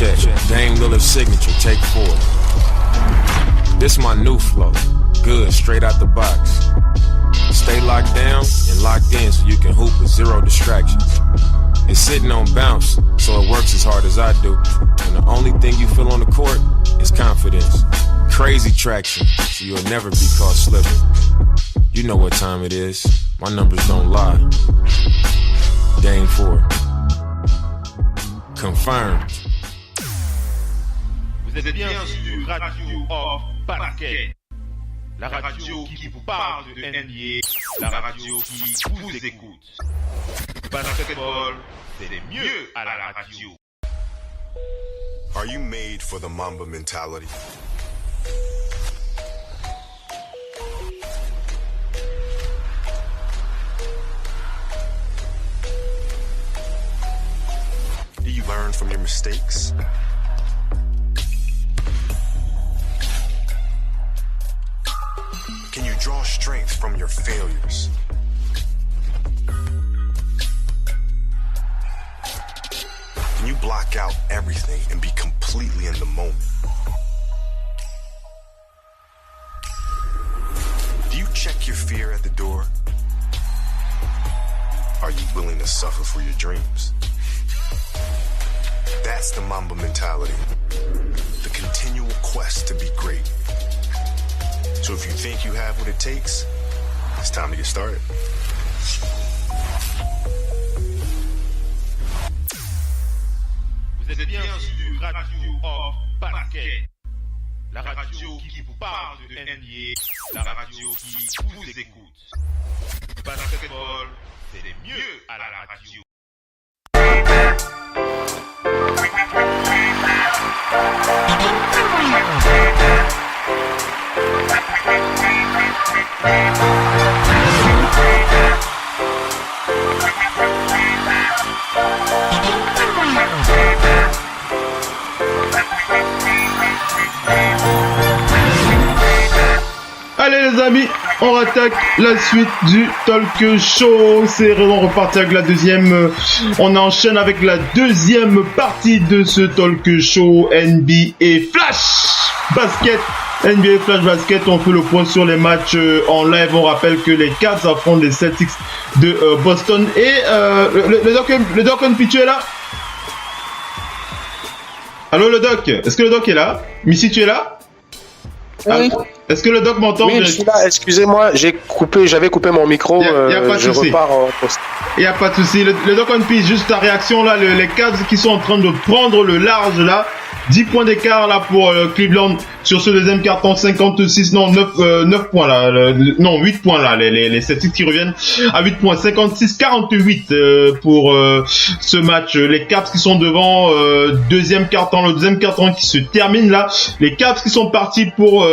check. Dame Lillard signature, take 4. This my new flow. Good, straight out the box. Stay locked down and locked in so you can hoop with zero distractions. It's sitting on bounce, so it works as hard as I do. And the only thing you feel on the court is confidence. Crazy traction, so you'll never be caught slipping. You know what time it is. My numbers don't lie. Game 4. Confirmed. Vous êtes bien sur Radio Off Basket. La radio qui vous parle de NBA, la radio qui vous écoute. Basketball, c'est mieux à la radio. Are you made for the Mamba mentality? Do you learn from your mistakes? Can you draw strength from your failures? Can you block out everything and be completely in the moment? Do you check your fear at the door? Are you willing to suffer for your dreams? That's the Mamba mentality. The continual quest to be great. So if you think you have what it takes, it's time to get started. Vous êtes bien sur Radio Off Basket. La radio qui vous parle de NBA, la radio qui vous écoute. Basketball, c'est mieux à la radio. Allez les amis, on attaque la suite du talk show. C'est on reparti avec la deuxième. On enchaîne avec la deuxième partie de ce talk show NBA Flash Basket. NBA Flash Basket, on fait le point sur les matchs en live. On rappelle que les Cavs affrontent les Celtics de Boston. Et le Doc on pitch est là. Allô le Doc, est-ce que le Doc est là? Missy, tu es là? Oui. Est-ce que le Doc m'entend? Oui, je suis là. Excusez-moi, j'avais coupé mon micro. Y a pas de je souci. repars en poste. Il n'y a pas de souci. Le Doc on pitch, juste ta réaction là. Les Cavs qui sont en train de prendre le large là. 10 points d'écart là pour Cleveland sur ce deuxième carton, 9 points là, 8 points là, les Celtics qui reviennent à 8 points, 56-48 pour ce match. Les Cavs qui sont devant, deuxième carton, le deuxième carton qui se termine là, les Cavs qui sont partis pour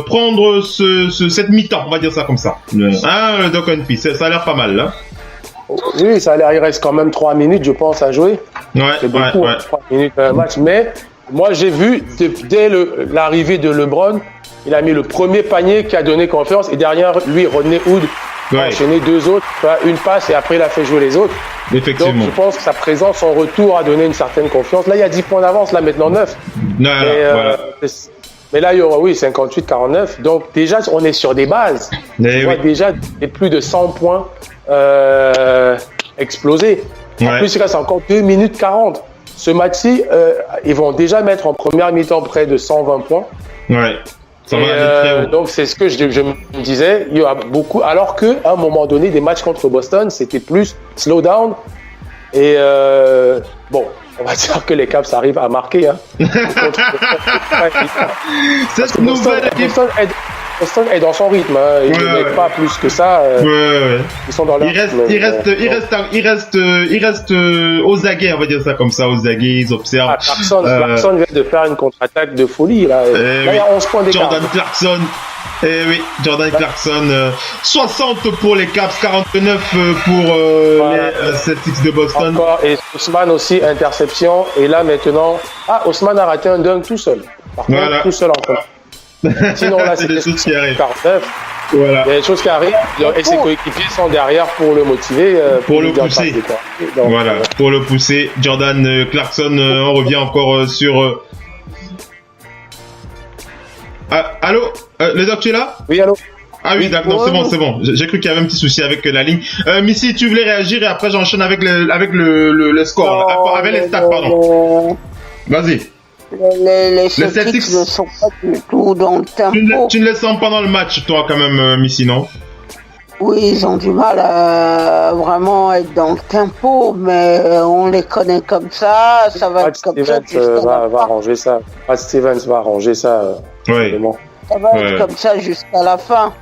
prendre cette mi-temps, on va dire ça comme ça. Le Doc on pitch, ça a l'air pas mal là. Oui, ça a l'air, il reste quand même 3 minutes, je pense, à jouer. Ouais, c'est beaucoup, 3 minutes un match. Mais moi, j'ai vu, dès l'arrivée de LeBron, il a mis le premier panier qui a donné confiance. Et derrière lui, Rodney Hood a enchaîné 2 autres, une passe et après, il a fait jouer les autres. Effectivement. Donc, je pense que sa présence, son retour a donné une certaine confiance. Là, il y a 10 points d'avance, là, maintenant 9. Mais là, il y aura, 58-49. Donc, déjà, on est sur des bases. On voit déjà plus de 100 points explosé. En plus, il reste encore 2 minutes 40. Ce match-ci, ils vont déjà mettre en première mi-temps près de 120 points. Ouais. Ça va aller très haut. Donc, c'est ce que je me disais. Il y aura beaucoup. Alors qu'à un moment donné, des matchs contre Boston, c'était plus slow down. Et on va dire que les Cavs arrivent à marquer. Hein. Cette nouvelle équipe. Boston est dans son rythme, hein. Ils ne mettent pas plus que ça. Ils sont dans leur rythme. Il reste aux aguets, on va dire ça comme ça, aux aguets, ils observent. Clarkson vient de faire une contre-attaque de folie. Là, il y a 11 points d'écart. Jordan Clarkson, 60 pour les Cavs, 49 pour les Celtics de Boston. Et Ousmane aussi, interception. Et là maintenant, Ousmane a raté un dunk tout seul. Par contre, tout seul encore. Sinon là, c'était 49. Voilà. Il y a des choses qui arrivent et ses coéquipiers sont derrière pour le motiver. Pour le pousser. Donc, voilà, pour le pousser. Jordan Clarkson, on revient encore sur... allô le doc, tu es là? Oui, allô? Ah oui, d'accord, c'est bon. J'ai cru qu'il y avait un petit souci avec la ligne. Missy, tu voulais réagir et après j'enchaîne avec le score, avec les stats, pardon. Vas-y. Les Celtics ne sont pas du tout dans le tempo. Tu ne les sens pas dans le match, toi, quand même, Missy, non? Oui, ils ont du mal à vraiment être dans le tempo, mais on les connaît comme ça, ça va être comme ça. Va arranger ça. Brad Stevens va arranger ça. Oui. Ça va être comme ça jusqu'à la fin.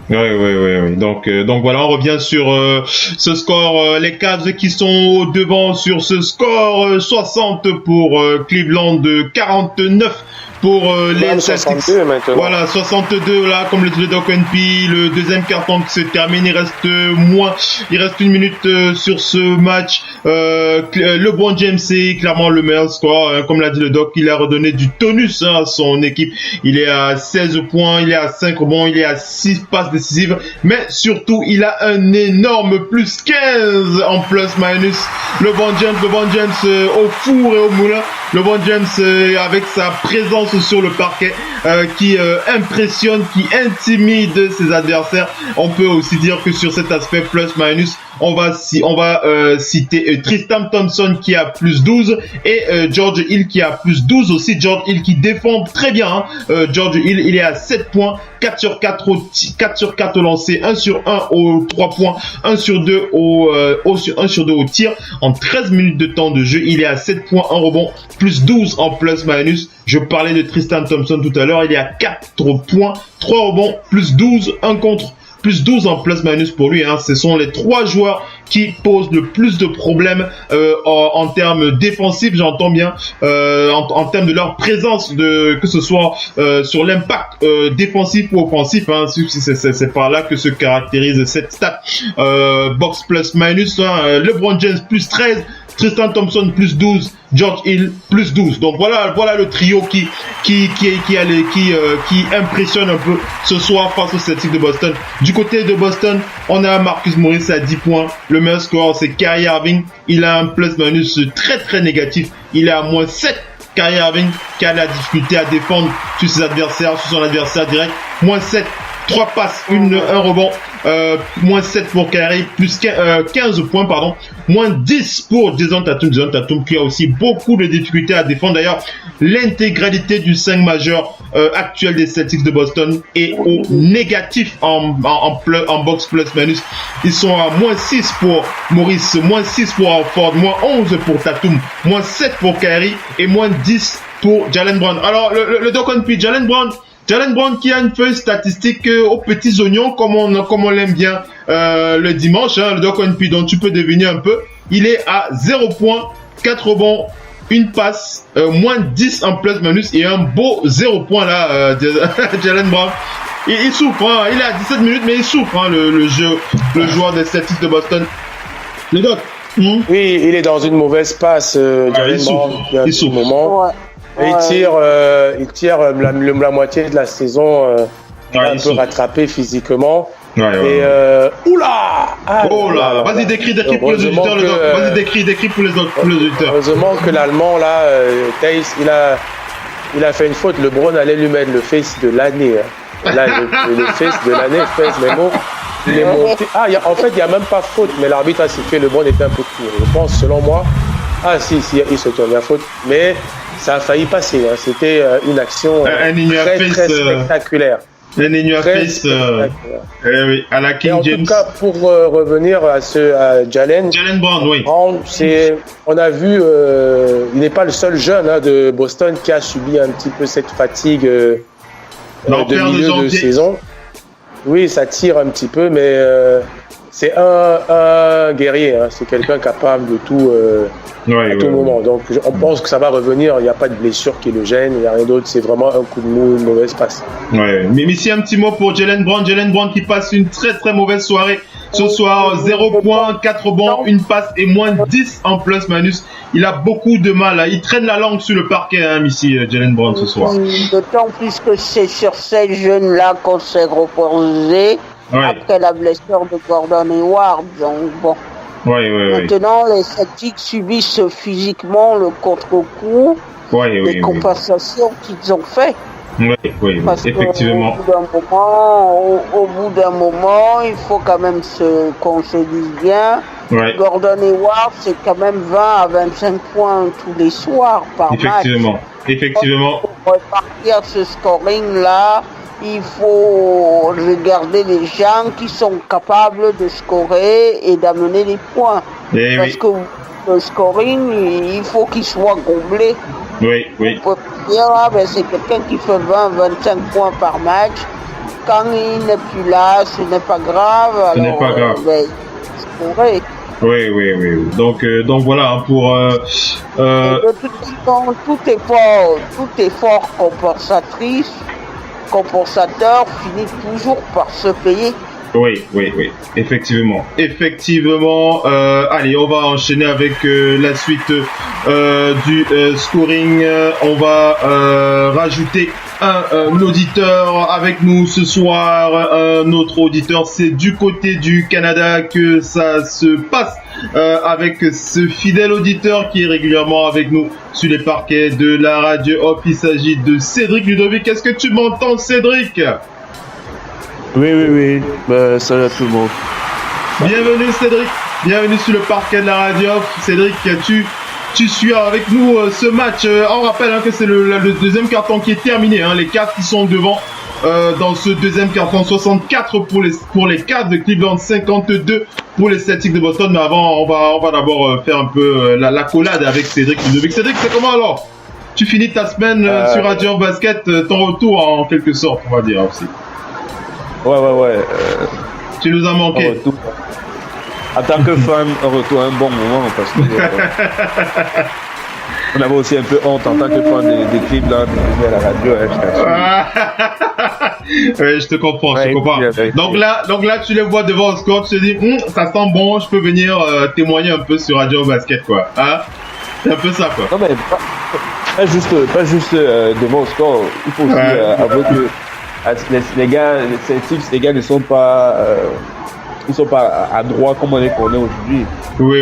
Oui. Donc voilà, on revient sur ce score. Les Cavs qui sont devant sur ce score 60 pour Cleveland, 49 pour les Celtics. Voilà, 62 là, comme le Doc NP. Le deuxième carton qui se termine. Il reste une minute sur ce match. LeBron James est clairement le meilleur score. Comme l'a dit le Doc, il a redonné du tonus à son équipe. Il est à 16 points, il est à 5 rebonds, il est à 6 passes décisives. Mais surtout, il a un énorme plus 15 en plus-minus. LeBron James au four et au moulin. LeBron James avec sa présence sur le parquet qui impressionne, qui intimide ses adversaires. On peut aussi dire que sur cet aspect plus-minus, on va citer Tristan Thompson qui a plus 12 et George Hill qui a plus 12 aussi. George Hill qui défend très bien. George Hill, il est à 7 points, 4 sur 4 au lancer, 1 sur 1 aux 3 points, 1 sur 2 1 sur 2 au tir. En 13 minutes de temps de jeu, il est à 7 points, 1 rebond, plus 12 en plus-minus. Je parlais de Tristan Thompson tout à l'heure, il est à 4 points, 3 rebonds, plus 12, 1 contre, plus 12 en plus-minus pour lui. Ce sont les 3 joueurs qui posent le plus de problèmes en termes défensifs, j'entends bien, en termes de leur présence, que ce soit sur l'impact défensif ou offensif. C'est par là que se caractérise cette stat. Box plus-minus, LeBron James plus 13, Tristan Thompson plus 12, George Hill plus 12. Donc voilà le trio qui impressionne un peu ce soir face aux Celtics de Boston. Du côté de Boston, on a Marcus Morris à 10 points. Le meilleur score, c'est Kyrie Irving. Il a un plus-minus très très négatif. Il est à moins 7. Kyrie Irving qui a la difficulté à défendre sur ses adversaires, sur son adversaire direct. Moins 7. 3 passes, 1 rebond, moins 7 pour Kyrie, plus 15 points, pardon, moins 10 pour Jason Tatum qui a aussi beaucoup de difficultés à défendre. D'ailleurs, l'intégralité du 5 majeur actuel des Celtics de Boston est au négatif en box plus-minus. Ils sont à moins 6 pour Morris, moins 6 pour Horford, moins 11 pour Tatum, moins 7 pour Kyrie et moins 10 pour Jaylen Brown. Alors, le Doc on P, Jaylen Brown qui a une feuille statistique aux petits oignons comme on l'aime bien le dimanche, le Doc on P, dont tu peux deviner un peu. Il est à 0 points, 4 rebonds, 1 passe, moins 10 en plus-minus et un beau 0 points là, Jaylen Brown. Il souffre, il est à 17 minutes mais il souffre, le joueur des Celtics de Boston. Le Doc. Oui, il est dans une mauvaise passe, Jaylen Brown, il souffre. Moment. Ouais. Et il tire la moitié de la saison, un peu rattrapé physiquement. Oula! Vas-y, décris pour les auditeurs. Vas-y, décris pour les auditeurs. Heureusement que l'Allemand, là, Theis, il a fait une faute. LeBron allait lui mettre le face de l'année. Là, le face de l'année, mais bon, il est monté. En fait, il n'y a même pas faute, mais l'arbitre a sifflé. LeBron était un peu court. Je pense, selon moi. Il se tourne la faute. Mais ça a failli passer. C'était une action très spectaculaire. Un face à la King James. En tout cas, pour revenir à Jaylen Brown, oui. On a vu, il n'est pas le seul jeune de Boston qui a subi un petit peu cette fatigue de milieu de saison. Oui, ça tire un petit peu, mais c'est un guerrier. C'est quelqu'un capable de tout à tout moment. Donc, on pense que ça va revenir. Il n'y a pas de blessure qui le gêne. Il n'y a rien d'autre. C'est vraiment un coup de mou, une mauvaise passe. Mais ici, un petit mot pour Jaylen Brown. Jaylen Brown qui passe une très très mauvaise soirée Ce soir, 0 points, 4 rebonds, 1 passe et moins 10 en plus-minus. Il a beaucoup de mal. Hein. Il traîne la langue sur le parquet, hein, ici, Jaylen Brown, ce soir. D'autant plus que c'est sur ces jeunes-là qu'on s'est reposé après la blessure de Gordon Hayward. Donc, bon. Maintenant, les Celtics subissent physiquement le contre-coup des compensations qu'ils ont fait. Parce effectivement. Au bout d'un moment, il faut quand même qu'on se dise bien. Gordon Hayward, c'est quand même 20 à 25 points tous les soirs par match. Effectivement. Pour repartir ce scoring-là, il faut regarder les gens qui sont capables de scorer et d'amener les points. Parce que le scoring, il faut qu'il soit comblé. On peut dire, c'est quelqu'un qui fait 20-25 points par match. Quand il n'est plus là, ce n'est pas grave. Ce n'est pas grave. Scorer. Donc voilà, hein, pour... De toute façon, tout effort compensateur finit toujours par se payer. Oui, effectivement. Allez, on va enchaîner avec la suite du scoring. On va rajouter un auditeur avec nous ce soir. Notre auditeur, c'est du côté du Canada que ça se passe avec ce fidèle auditeur qui est régulièrement avec nous sur les parquets de la radio Hop. Il s'agit de Cédric Ludovic. Est-ce que tu m'entends, Cédric? Oui. Salut à tout le monde. Bienvenue Cédric, bienvenue sur le parquet de la radio. Cédric, tu suis avec nous ce match. On rappelle que c'est le deuxième carton qui est terminé. Hein, les Cavs qui sont devant dans ce deuxième carton, 64 pour les Cavs de Cleveland, 52 pour les Celtics de Boston. Mais avant, on va d'abord faire un peu la collade avec Cédric Ludovic. Cédric, c'est comment alors? Tu finis ta semaine sur Radio Basket, ton retour en quelque sorte, on va dire aussi. Ouais. Tu nous as manqué. En tant que fan, un retour à un bon moment parce que on avait aussi un peu honte en tant que fan des Cleveland à la radio. Oui, je te comprends. Donc là, tu les vois devant le score, tu te dis, ça sent bon, je peux venir témoigner un peu sur Radio Basket, quoi. Hein? C'est un peu ça, quoi. Non mais pas juste devant le score. Il faut aussi avouer que les gars, les Celtics, les gars ne sont pas, ils sont pas à droit comme on les connaît aujourd'hui. Oui,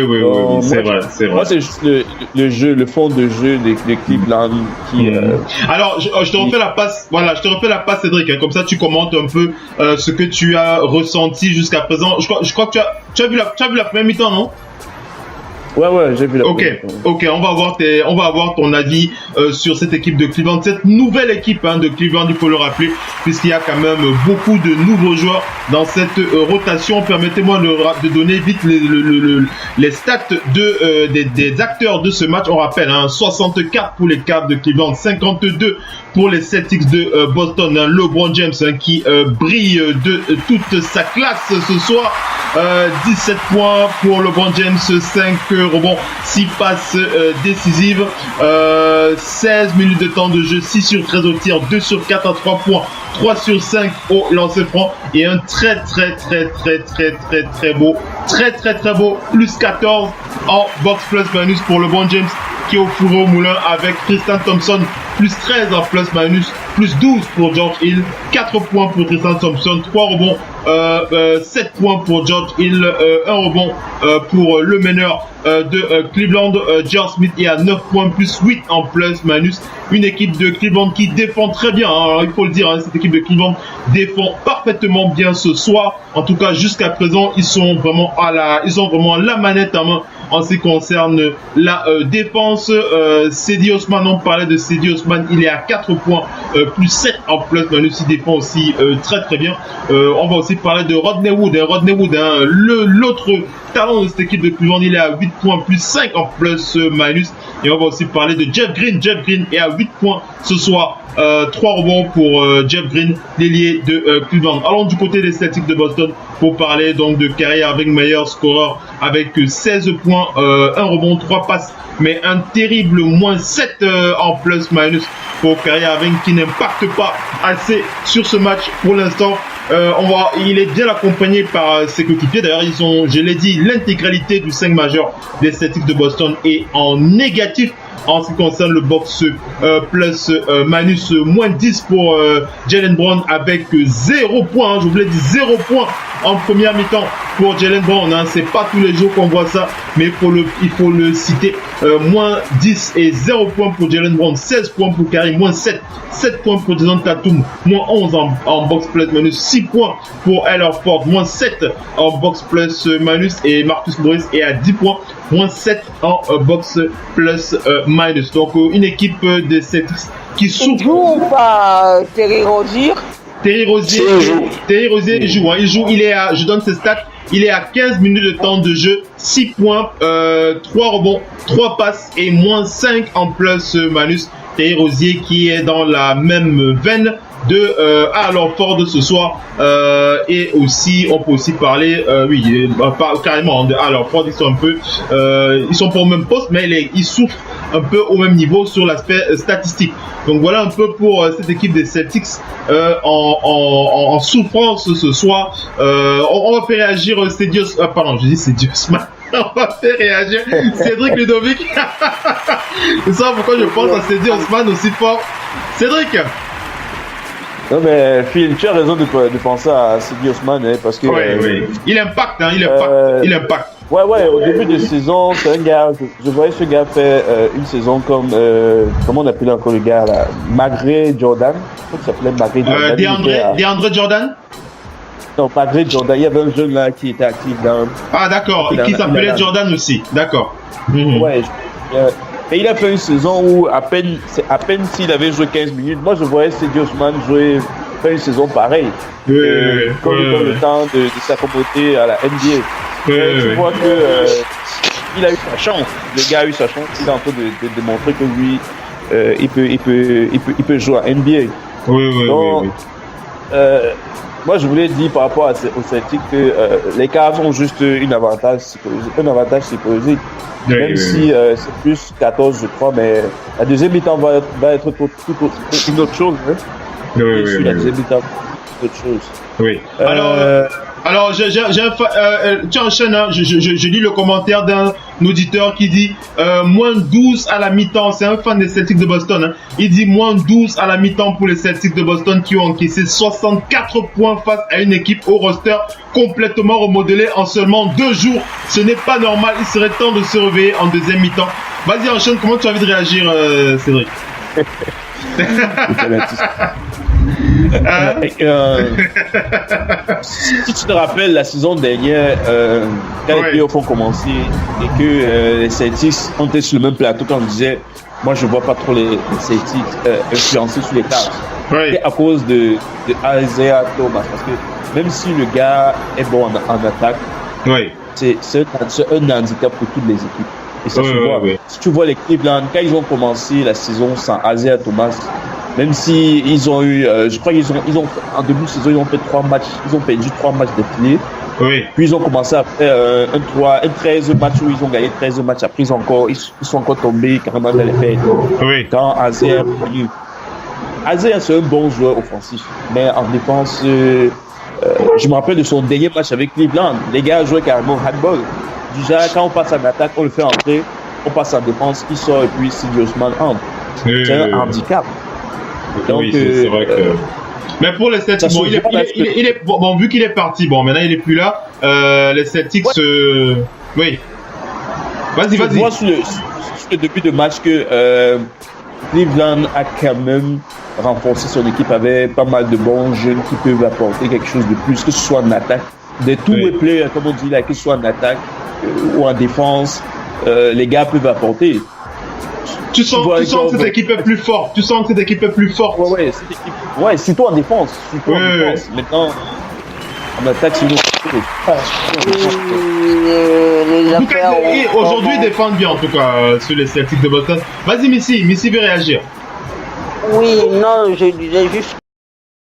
c'est vrai. Moi, c'est juste le fond de jeu des Cleveland qui. Alors, je te refais la passe. Voilà, je te refais la passe, Cédric. Hein, comme ça, tu commentes un peu ce que tu as ressenti jusqu'à présent. Je crois que tu as vu la première mi-temps, non? Ouais, j'ai vu la Ok, on va avoir ton avis sur cette équipe de Cleveland, cette nouvelle équipe de Cleveland, il faut le rappeler, puisqu'il y a quand même beaucoup de nouveaux joueurs dans cette rotation. Permettez-moi de donner vite les stats des acteurs de ce match. On rappelle, 64 pour les Cavs de Cleveland, 52 pour les Celtics de Boston. LeBron James qui brille de toute sa classe ce soir. 17 points pour LeBron James, 5 rebonds, 6 passes décisives, 16 minutes de temps de jeu, 6 sur 13 au tir, 2 sur 4 à 3 points, 3 sur 5 au lancer franc et un très beau plus 14 en box plus minus pour LeBron James qui est au four au moulin avec Tristan Thompson plus 13 en plus minus, plus 12 pour George Hill, 4 points pour Tristan Thompson, 3 rebonds, 7 points pour George Hill, 1 rebond pour le meneur de Cleveland, J.R. Smith est à 9 points plus 8 en plus minus. Une équipe de Cleveland qui défend très bien, alors il faut le dire, cette équipe de Cleveland défend parfaitement bien ce soir. En tout cas jusqu'à présent ils ont vraiment la manette en main en ce qui concerne la défense. Cedi Osman, on parlait de Cedi Osman, il est à 4 points plus 7 en plus minus, il défend aussi très bien. On va aussi parler de Rodney Wood, l'autre talent de cette équipe de Cleveland, il est à 8 points plus 5 en plus minus. Et on va aussi parler de Jeff Green est à 8 points ce soir, 3 rebonds pour Jeff Green, l'ailier de Cleveland. Allons du côté des Celtics de Boston pour parler donc de Kyrie Irving, meilleur scoreur avec 16 points, 1 rebond, 3 passes, mais un terrible moins 7 en plus minus pour Kyrie Irving qui n'impacte pas assez sur ce match pour l'instant. il est bien accompagné par ses coéquipiers. D'ailleurs, ils ont, je l'ai dit, l'intégralité du 5 majeur des Celtics de Boston est en négatif en ce qui concerne le box plus Manus, moins 10 pour Jaylen Brown avec 0 points. Je vous l'ai dit, 0 points en première mi-temps pour Jaylen Brown. C'est pas tous les jours qu'on voit ça, mais il faut le citer. Moins 10 et 0 points pour Jaylen Brown, 16 points pour Karim, moins 7 points pour Jason Tatum, moins 11 en box plus Manus, 6 points pour Al Horford, moins 7 en box plus Manus, et Marcus Morris est à 10 points, moins 7 en box plus Minus. Donc une équipe des Celtics qui souffre. Il joue ou pas Terry Rozier? Terry Rozier joue. Il joue. Il est à, je donne ses stats. Il est à 15 minutes de temps de jeu, 6 points, 3 rebonds, 3 passes et moins 5 en plus Manus. Terry Rozier qui est dans la même veine de Al Horford ce soir, et aussi on peut aussi parler carrément de Al Horford. Ils sont pas au même poste, mais ils souffrent un peu au même niveau sur l'aspect statistique. Donc voilà un peu pour cette équipe des Celtics en souffrance ce soir. On va faire réagir Cediosman. On va faire réagir Cédric Ludovic. C'est ça pourquoi je pense à Cediosman aussi fort. Cédric. Non mais Phil, tu as raison de penser à Cediosman, parce que oui. Il impacte, il impacte. Ouais, au début de saison, c'est un gars, je voyais ce gars faire une saison comme, comment on appelait encore le gars là, Magret Jordan. Je crois qu'il s'appelait Magret Jordan. DeAndre Jordan? Non, Magret Jordan. Il y avait un jeune là qui était actif dans. Ah d'accord, qui s'appelait Jordan aussi, d'accord. Ouais. Mais il a fait une saison où à peine s'il avait joué 15 minutes, moi je voyais Cediosman faire une saison pareille. Comme il donne le temps de s'accommoder à la NBA. Tu vois que il a eu sa chance. Le gars a eu sa chance. Il est en train de démontrer que lui, il peut jouer à NBA. Donc, moi je voulais dire par rapport au Celtic que les Cavs ont juste un avantage psychologique. Même si c'est plus 14 je crois, mais la deuxième mi-temps va être tout une autre chose. La deuxième mi-temps autre chose. Oui. Alors, tu enchaînes, hein, je lis le commentaire d'un auditeur qui dit moins 12 à la mi-temps. C'est un fan des Celtics de Boston. Hein. Il dit moins 12 à la mi-temps pour les Celtics de Boston qui ont encaissé 64 points face à une équipe au roster complètement remodelé en seulement 2 jours. Ce n'est pas normal. Il serait temps de se réveiller en deuxième mi-temps. Vas-y, enchaîne. Comment tu as envie de réagir, Cédric? Si tu te rappelles la saison dernière, quand les playoffs ont commencé et que les Celtics ont été sur le même plateau, quand on disait moi je vois pas trop les Celtics influencer sur les Cavs, c'est à cause de Isaiah Thomas, parce que même si le gars est bon en attaque, c'est un handicap pour toutes les équipes. Et ça se voit. Si tu vois les Cleveland, quand ils ont commencé la saison sans Isaiah Thomas, même si ils ont eu, je crois qu'ils ont en début de saison, ils ont fait 3 matchs, ils ont perdu 3 matchs d'affilée. Puis ils ont commencé à faire un 13 matchs où ils ont gagné 13 matchs. Après ils sont encore tombés carrément dans les fêtes. Quand Isaiah c'est un bon joueur offensif, mais en défense, je me rappelle de son dernier match avec Cleveland. Les gars jouaient carrément handball. Déjà quand on passe en attaque, on le fait entrer, on passe en défense, il sort et puis Cediosman entre. C'est un handicap. Donc, c'est vrai que. Mais pour les Celtics, bon, vu qu'il est parti, bon, maintenant il est plus là. Les Celtics, oui. Vas-y. Je vois sur le début de match que Cleveland a quand même renforcé son équipe avec pas mal de bons jeunes qui peuvent apporter quelque chose de plus, que ce soit en attaque. Des two-way players, comme on dit là, que ce soit en attaque ou en défense, les gars peuvent apporter. Tu sens que cette équipe est plus forte. Ouais, surtout en défense. Maintenant, en attaque, c'est une autre chose. Aujourd'hui, ils défendent bien, en tout cas, sur les Celtics de Boston. Vas-y, Missy veut réagir. Oui, non, je disais juste